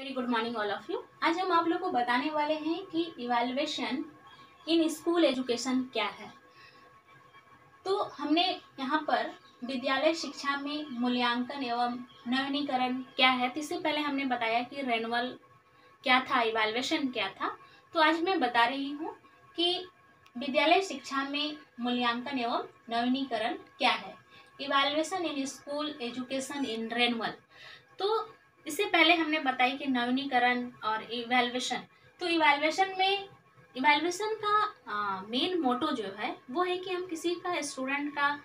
Very good morning all of you. आज हम आप लोग को बताने वाले हैं कि इवैल्यूएशन इन स्कूल एजुकेशन क्या है। तो हमने यहाँ पर विद्यालय शिक्षा में मूल्यांकन एवं नवीनीकरण क्या है, तो इससे पहले हमने बताया कि रेनुअल क्या था, इवैल्यूएशन क्या था। तो आज मैं बता रही हूँ कि विद्यालय शिक्षा में मूल्यांकन एवं नवीनीकरण क्या है, evaluation in school education in renewal. तो इससे पहले हमने बताई कि नवीनीकरण और इवैल्यूएशन। तो इवैल्यूएशन का मेन मोटो जो है वो है कि हम किसी का स्टूडेंट का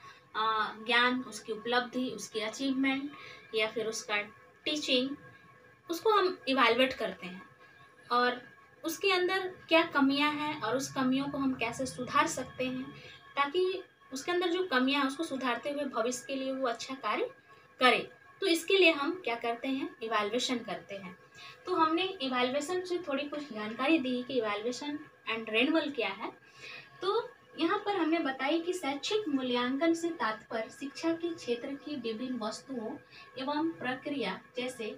ज्ञान, उसकी उपलब्धि, उसकी अचीवमेंट या फिर उसका टीचिंग, उसको हम इवैल्यूएट करते हैं और उसके अंदर क्या कमियां हैं और उस कमियों को हम कैसे सुधार सकते हैं, ताकि उसके अंदर जो कमियां हैं उसको सुधारते हुए भविष्य के लिए वो अच्छा कार्य करे। तो इसके लिए हम क्या करते हैं, इवैल्यूएशन करते हैं। तो हमने इवैल्यूएशन से थोड़ी कुछ जानकारी दी कि इवैल्यूएशन एंड रेनुअल क्या है। तो यहाँ पर हमने बताई कि शैक्षिक मूल्यांकन से तात्पर्य शिक्षा के क्षेत्र की विभिन्न वस्तुओं एवं प्रक्रिया जैसे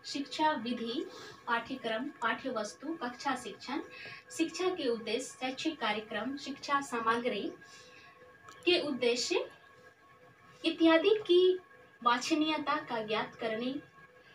शिक्षा विधि, पाठ्यक्रम, पाठ्य वस्तु, कक्षा शिक्षण, शिक्षा के उद्देश्य, शैक्षिक कार्यक्रम, शिक्षा सामग्री के उद्देश्य इत्यादि की वांछनीयता का ज्ञात करने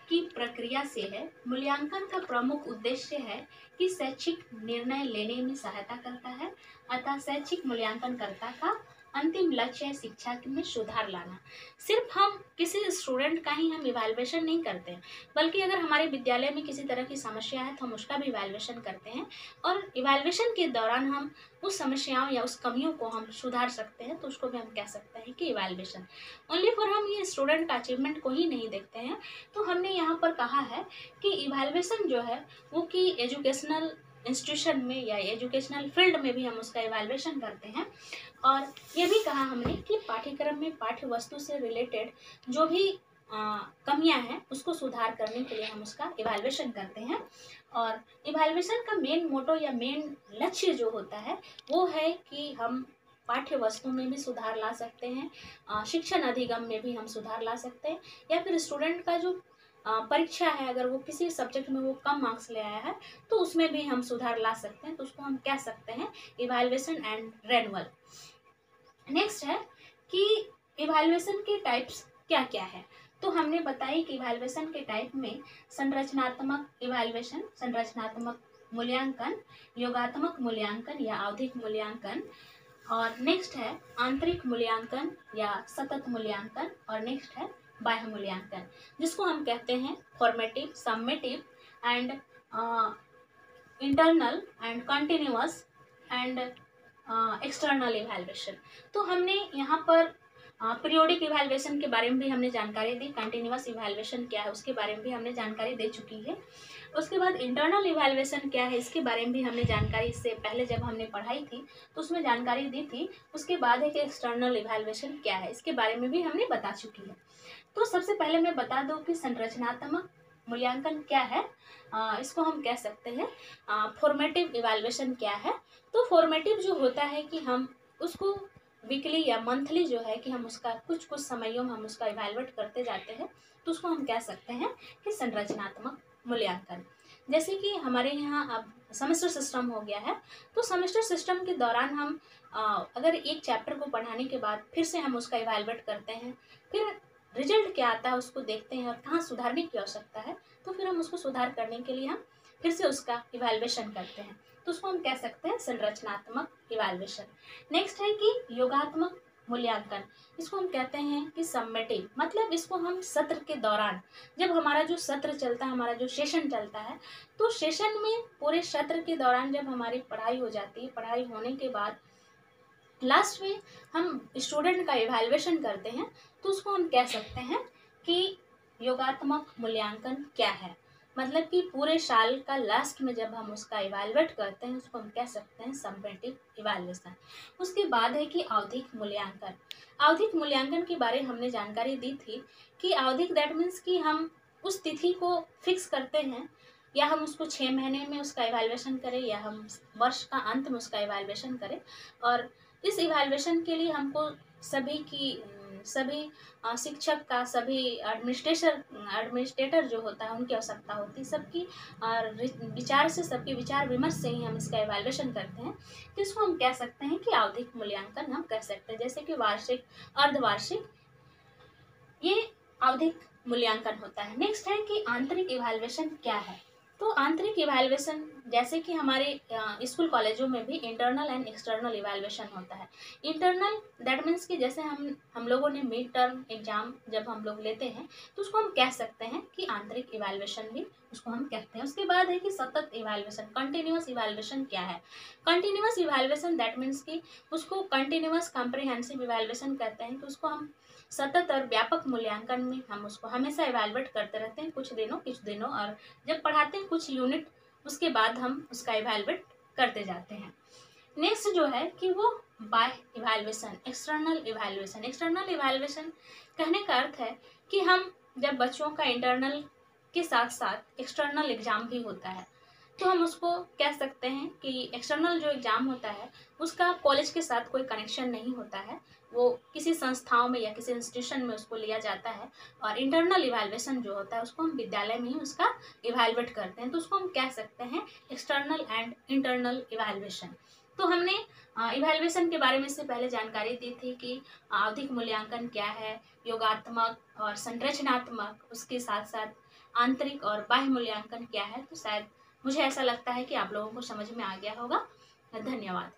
की प्रक्रिया से है। मूल्यांकन का प्रमुख उद्देश्य है कि शैक्षिक निर्णय लेने में सहायता करता है। अतः शैक्षिक मूल्यांकनकर्ता का अंतिम लक्ष्य है शिक्षा में सुधार लाना। सिर्फ हम किसी स्टूडेंट का ही हम इवैल्यूएशन नहीं करते हैं, बल्कि अगर हमारे विद्यालय में किसी तरह की समस्या है तो हम उसका भी इवैल्यूएशन करते हैं और इवैल्यूएशन के दौरान हम उस समस्याओं या उस कमियों को हम सुधार सकते हैं। तो उसको भी हम कह सकते हैं कि इवैल्यूएशन। ओनली फॉर हम ये स्टूडेंट का अचीवमेंट को ही नहीं देखते हैं। तो हमने यहाँ पर कहा है कि इवैल्यूएशन जो है वो कि एजुकेशनल इंस्टीट्यूशन में या एजुकेशनल फील्ड में भी हम उसका इवैल्यूएशन करते हैं। और ये भी कहा हमने कि पाठ्यक्रम में पाठ्य वस्तु से रिलेटेड जो भी कमियां हैं उसको सुधार करने के लिए हम उसका इवैल्यूएशन करते हैं। और इवैल्यूएशन का मेन मोटो या मेन लक्ष्य जो होता है वो है कि हम पाठ्य वस्तु में भी सुधार ला सकते हैं, शिक्षण अधिगम में भी हम सुधार ला सकते हैं, या फिर स्टूडेंट का जो परीक्षा है अगर वो किसी सब्जेक्ट में वो कम मार्क्स ले आया है तो उसमें भी हम सुधार ला सकते हैं। तो उसको हम कह सकते हैं इवैल्यूएशन एंड रेनुअल। नेक्स्ट है कि इवैल्यूएशन के टाइप्स क्या क्या है। तो हमने बताई कि इवैल्यूएशन के टाइप में संरचनात्मक इवैल्यूएशन, संरचनात्मक मूल्यांकन, योगात्मक मूल्यांकन या आवधिक मूल्यांकन, और नेक्स्ट है आंतरिक मूल्यांकन या सतत मूल्यांकन, और नेक्स्ट है बाह्य मूल्यांकन, जिसको हम कहते हैं formative, summative and internal and continuous and external evaluation. तो हमने यहाँ पर पीरियोडिक इवैल्यूएशन के बारे में भी हमने जानकारी दी, कंटिन्यूअस इवैल्यूएशन क्या है उसके बारे में भी हमने जानकारी दे चुकी है। उसके बाद इंटरनल इवैल्यूएशन क्या है इसके बारे में भी हमने जानकारी इससे पहले जब हमने पढ़ाई थी तो उसमें जानकारी दी थी। उसके बाद है कि एक्सटर्नल इवैल्यूएशन क्या है इसके बारे में भी हमने बता चुकी है। तो सबसे पहले मैं बता दूं कि संरचनात्मक मूल्यांकन क्या है। इसको हम कह सकते हैं फॉर्मेटिव इवैल्यूएशन क्या है। तो फॉर्मेटिव जो होता है कि हम उसको वीकली या मंथली जो है कि हम उसका कुछ कुछ समयों में हम उसका इवैल्यूएट करते जाते हैं, तो उसको हम कह सकते हैं कि संरचनात्मक मूल्यांकन। जैसे कि हमारे यहाँ अब सेमेस्टर सिस्टम हो गया है, तो सेमेस्टर सिस्टम के दौरान हम अगर एक चैप्टर को पढ़ाने के बाद फिर से हम उसका इवैल्यूएट करते हैं, फिर रिजल्ट क्या आता है उसको देखते हैं और कहाँ सुधारने की आवश्यकता है, तो फिर हम उसको सुधार करने के लिए हम फिर से उसका इवैल्यूएशन करते हैं। तो उसको हम कह सकते हैं संरचनात्मक इवैल्यूएशन। नेक्स्ट है कि योगात्मक मूल्यांकन, इसको हम कहते हैं कि समेटिव, मतलब इसको हम सत्र के दौरान जब हमारा जो सत्र चलता है, हमारा जो सेशन चलता है, तो सेशन में पूरे सत्र के दौरान जब हमारी पढ़ाई हो जाती है, पढ़ाई होने के बाद लास्ट में हम स्टूडेंट का इवैल्यूएशन करते हैं, तो उसको हम कह सकते हैं कि योगात्मक मूल्यांकन क्या है। मतलब कि पूरे साल का लास्ट में जब हम उसका इवैल्यूएट करते हैं उसको हम कह सकते हैं समेटिव इवैल्यूएशन। उसके बाद है कि आवधिक मूल्यांकन। आवधिक मूल्यांकन के बारे में हमने जानकारी दी थी कि आवधिक दैट मीन्स कि हम उस तिथि को फिक्स करते हैं, या हम उसको 6 महीने में उसका इवैल्यूएशन करें या हम वर्ष का अंत में उसका इवैल्यूएशन करें। और इस इवैल्यूएशन के लिए हमको सभी की सभी शिक्षक का, सभी एडमिनिस्ट्रेटर जो होता है उनकी आवश्यकता होती है, सबकी विचार से, सबके विचार विमर्श से ही हम इसका इवैल्यूएशन करते हैं। तो इसको हम कह सकते हैं कि आवधिक मूल्यांकन हम कह सकते हैं। जैसे कि वार्षिक, अर्धवार्षिक, ये आवधिक मूल्यांकन होता है। नेक्स्ट है कि आंतरिक इवैल्यूएशन क्या है। तो आंतरिक इवैल्यूएशन जैसे कि हमारे स्कूल कॉलेजों में भी इंटरनल एंड एक्सटर्नल इवैल्यूएशन होता है। इंटरनल दैट मीन्स कि जैसे हम लोगों ने मिड टर्म एग्जाम जब हम लोग लेते हैं तो उसको हम कह सकते हैं कि आंतरिक इवैल्यूएशन भी उसको हम कहते हैं। उसके बाद है कि सतत इवैल्यूएशन, कंटिन्यूअस इवैल्यूएशन क्या है। कंटिन्यूअस इवैल्यूएशन दैट मीन्स कि उसको कंटिन्यूअस कॉम्प्रिहेंसिव इवैल्यूएशन कहते हैं कि उसको हम सतत और व्यापक मूल्यांकन में हम उसको हमेशा इवैल्यूएट करते रहते हैं, कुछ दिनों और जब पढ़ाते हैं कुछ यूनिट, उसके बाद हम उसका इवैल्यूएट करते जाते हैं। नेक्स्ट जो है कि वो बाह्य evaluation, external evaluation. External evaluation कहने का अर्थ है कि हम जब बच्चों का इंटरनल के साथ साथ एक्सटर्नल एग्जाम भी होता है तो हम उसको कह सकते हैं कि एक्सटर्नल जो एग्जाम होता है उसका कॉलेज के साथ कोई कनेक्शन नहीं होता है, वो किसी संस्थाओं में या किसी इंस्टीट्यूशन में उसको लिया जाता है। और इंटरनल इवैल्यूएशन जो होता है उसको हम विद्यालय में ही उसका इवैल्यूएट करते हैं, तो उसको हम कह सकते हैं एक्सटर्नल एंड इंटरनल इवैल्यूएशन। तो हमने इवैल्यूएशन के बारे में इससे पहले जानकारी दी थी कि आवधिक मूल्यांकन क्या है, योगात्मक और संरचनात्मक, उसके साथ साथ आंतरिक और बाह्य मूल्यांकन क्या है। तो शायद मुझे ऐसा लगता है कि आप लोगों को समझ में आ गया होगा। धन्यवाद।